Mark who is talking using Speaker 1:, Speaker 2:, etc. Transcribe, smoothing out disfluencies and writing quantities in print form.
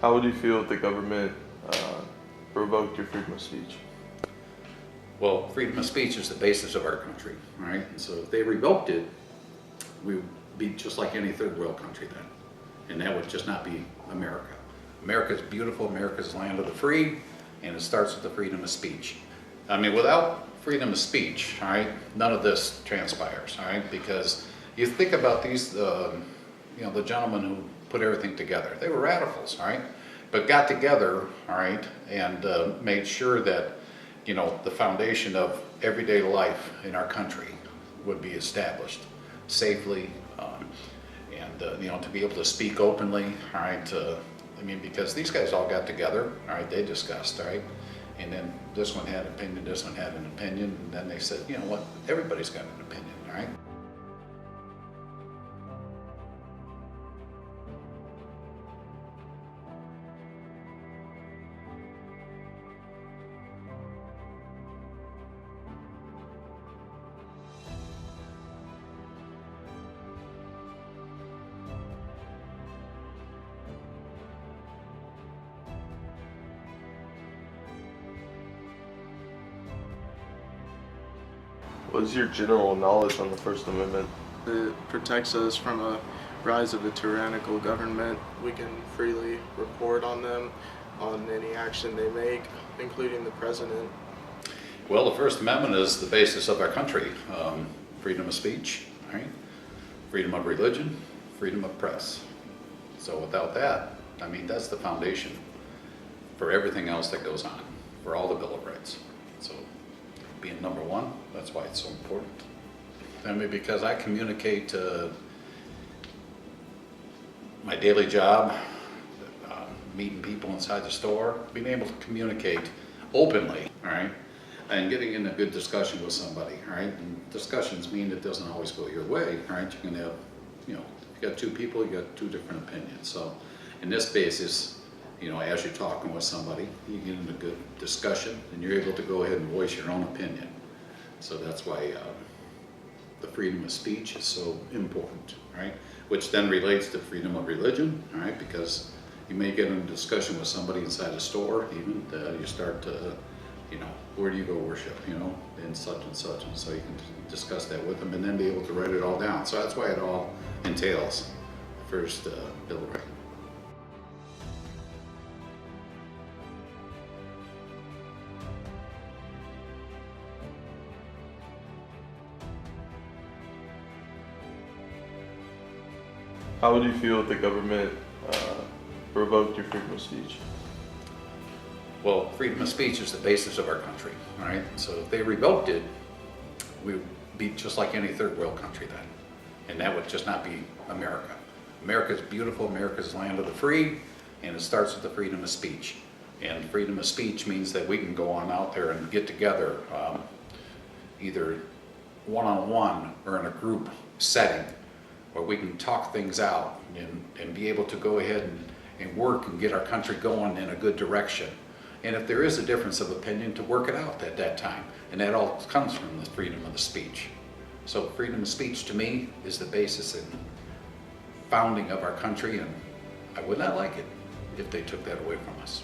Speaker 1: How would you feel if the government revoked your freedom of speech?
Speaker 2: Well, freedom of speech is the basis of our country, all right? And so if they revoked it, we would be just like any third world country then. And that would just not be America. America's beautiful, America's the land of the free, and it starts with the freedom of speech. I mean, without freedom of speech, all right, none of this transpires, all right? Because you think about these, the gentlemen who put everything together. They were radicals, all right? But got together, all right, and made sure that, the foundation of everyday life in our country would be established safely, and to be able to speak openly, all right, because these guys all got together, all right, they discussed, all right, and then this one had an opinion, this one had an opinion, and then they said, you know what, everybody's got an opinion, all right?
Speaker 1: What is your general knowledge on the First Amendment?
Speaker 3: It protects us from a rise of a tyrannical government. We can freely report on them, on any action they make, including the president.
Speaker 2: Well, the First Amendment is the basis of our country. Freedom of speech, right? Freedom of religion, freedom of press. So without that, that's the foundation for everything else that goes on, for all the Bill of Rights. So being number one, that's why it's so important. Because I communicate my daily job, meeting people inside the store, being able to communicate openly, all right, and getting in a good discussion with somebody, all right. And discussions mean it doesn't always go your way, all right. You can have, you got two people, you got two different opinions. So in this basis, as you're talking with somebody, you get in a good discussion and you're able to go ahead and voice your own opinion. So that's why the freedom of speech is so important, right? Which then relates to freedom of religion, all right? Because you may get in a discussion with somebody inside a store, even you start to, where do you go worship, in such and such, and so you can discuss that with them and then be able to write it all down. So that's why it all entails the first Bill of Rights.
Speaker 1: How would you feel if the government revoked your freedom of speech?
Speaker 2: Well, freedom of speech is the basis of our country, all right? So if they revoked it, we would be just like any third world country then. And that would just not be America. America's beautiful, America's the land of the free, and it starts with the freedom of speech. And freedom of speech means that we can go on out there and get together, either one-on-one or in a group setting, where we can talk things out and be able to go ahead and work and get our country going in a good direction. And if there is a difference of opinion, to work it out at that time. And that all comes from the freedom of the speech. So freedom of speech to me is the basis and founding of our country, and I would not like it if they took that away from us.